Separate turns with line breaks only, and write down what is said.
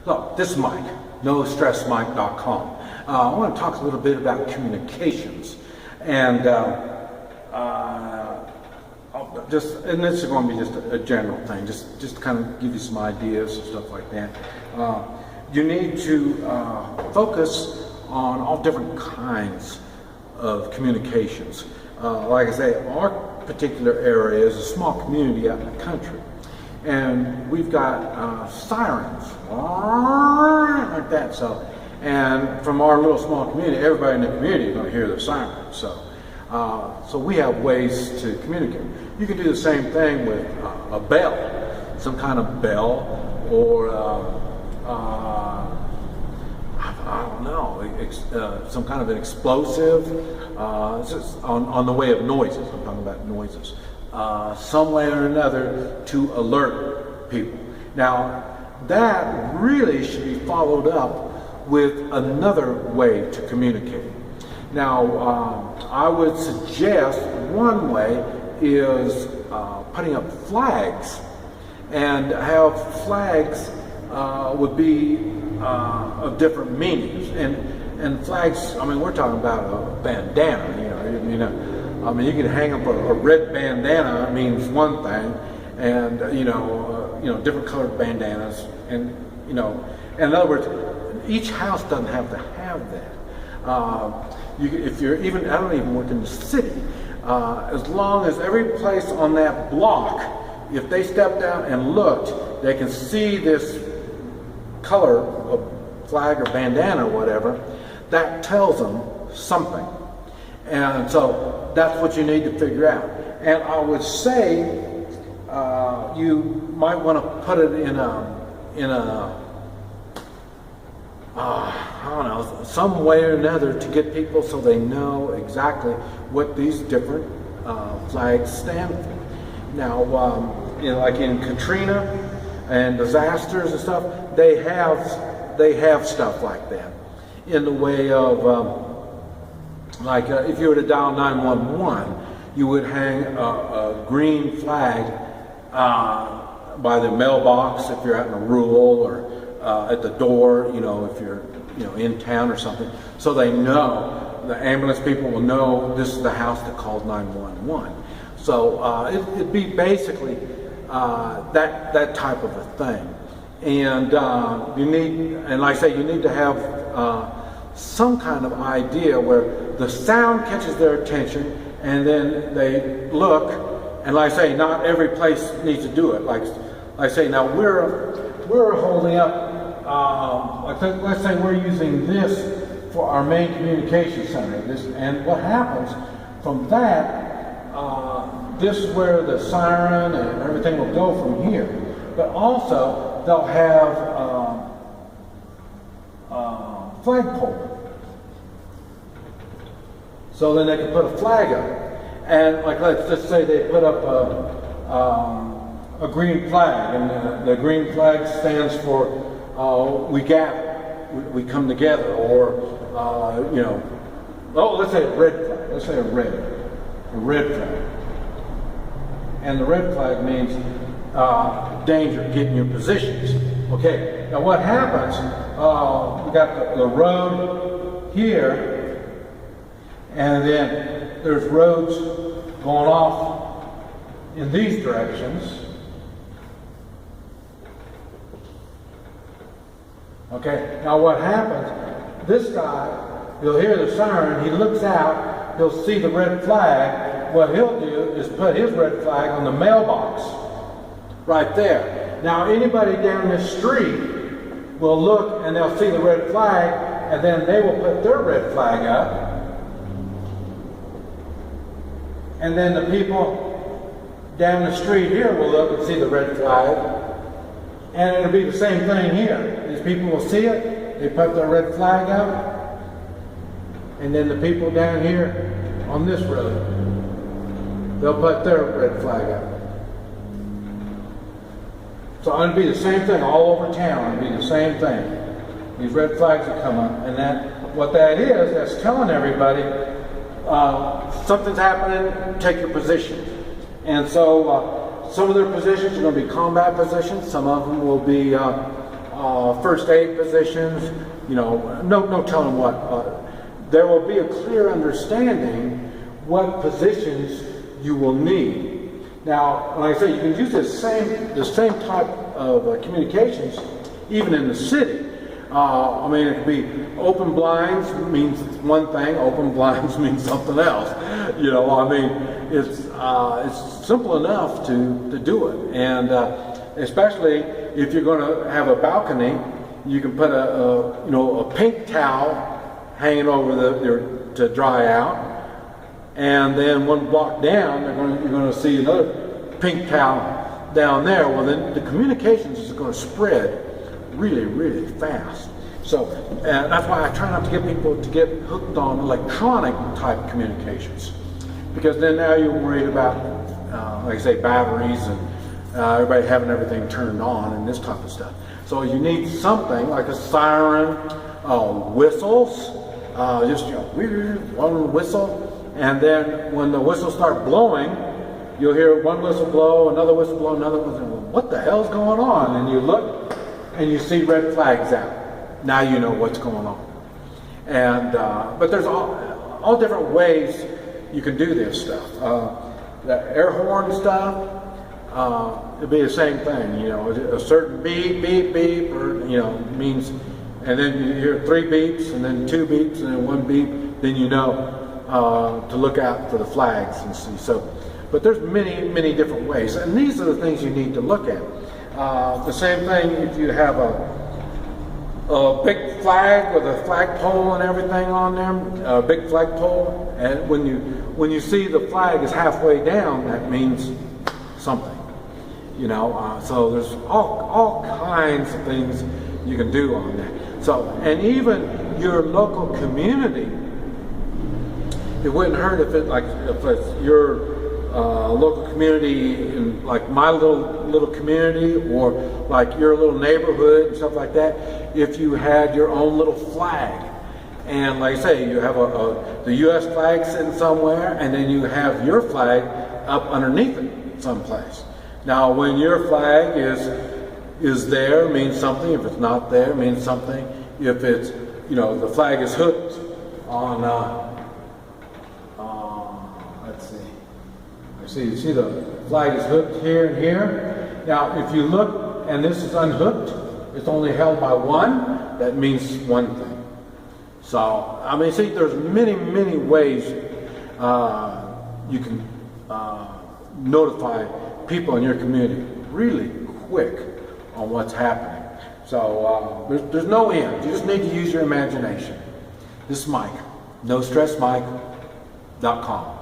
So, this is Mike, NoStressMike.com. I want to talk a little bit about communications, and this is going to be just a general thing, just to kind of give you some ideas and stuff like that. You need to focus on all different kinds of communications. Like I say, our particular area is a small community out in the country, and we've got sirens like that. So, and from our little small community, everybody in the community is going to hear the sirens. So we have ways to communicate. You can do the same thing with a bell, some kind of bell, or I don't know, some kind of an explosive. On the way of noises. I'm talking about noises. Some way or another to alert people. Now, that really should be followed up with another way to communicate. Now, I would suggest one way is putting up flags, and have flags would be of different meanings. And flags, I mean, we're talking about a bandana, I mean, you can hang up a red bandana, it means one thing, and, different colored bandanas, and, in other words, each house doesn't have to have that. If you're even, I don't even work in the city, as long as every place on that block, if they stepped out and looked, they can see this color of flag or bandana or whatever, that tells them something. And so that's what you need to figure out. And I would say you might want to put it in a I don't know, some way or another to get people so they know exactly what these different flags stand for. Now, like in Katrina and disasters and stuff, they have stuff like that. In the way of, if you were to dial 911, you would hang a green flag by the mailbox if you're out in a rural, or at the door, if you're in town or something, so they know, the ambulance people will know this is the house that called 911. So it'd be basically that type of a thing. And you need, and like I say, you need to have some kind of idea where the sound catches their attention, and then they look. And like I say, not every place needs to do it. Like I say, now we're holding up. Let's say we're using this for our main communication center. And what happens from that? This is where the siren and everything will go from here. But also, they'll have flagpole. So then they can put a flag up. And let's just say they put up a green flag, and the green flag stands for we gather, we come together, or let's say a red flag. Let's say a red flag. And the red flag means danger, get in your positions. Okay, now what happens, we got the road here, and then there's roads going off in these directions. Okay, now what happens, this guy, he'll hear the siren, he looks out, he'll see the red flag. What he'll do is put his red flag on the mailbox right there. Now anybody down this street will look and they'll see the red flag, and then they will put their red flag up. And then the people down the street here will look and see the red flag. And it'll be the same thing here. These people will see it, they put their red flag up, and then the people down here on this road, they'll put their red flag up. So it'll be the same thing all over town. It'll be the same thing. These red flags will come up, and what that is, that's telling everybody something's happening, take your position. And so some of their positions are going to be combat positions. Some of them will be first aid positions, no telling what. There will be a clear understanding what positions you will need. Now, like I say, you can use the same type of communications even in the city. It could be open blinds means one thing, open blinds means something else. It's simple enough to do it, and especially if you're going to have a balcony, you can put a pink towel hanging over to dry out. And then one block down, you're going to see another pink towel down there. Well, then the communications is going to spread really, really fast. So that's why I try not to get people to get hooked on electronic type communications, because then now you're worried about, like I say, batteries and everybody having everything turned on and this type of stuff. So you need something like a siren, whistles, just one whistle. And then when the whistles start blowing, you'll hear one whistle blow, another whistle blow, another whistle blow. What the hell's going on? And you look and you see red flags out. Now you know what's going on. And but there's all different ways you can do this stuff. The air horn stuff, it'd be the same thing. A certain beep, beep, beep, or means, and then you hear 3 beeps, and then 2 beeps, and then 1 beep. Then to look out for the flags and see. So, but there's many different ways, and these are the things you need to look at. The same thing if you have a big flag with a flagpole and everything on there, a big flagpole, and when you see the flag is halfway down, that means something. So there's all kinds of things you can do on that. So, and even your local community. It wouldn't hurt if it's your local community, in like my little community, or like your little neighborhood and stuff like that. If you had your own little flag, and like I say, you have the U.S. flag sitting somewhere, and then you have your flag up underneath it someplace. Now, when your flag is there, it means something. If it's not there, it means something. If it's the flag is hooked on. You see the flag is hooked here and here. Now, if you look and this is unhooked, it's only held by one, that means one thing. So, see, there's many ways you can notify people in your community really quick on what's happening. So, there's no end. You just need to use your imagination. This is Mike, NoStressMike.com.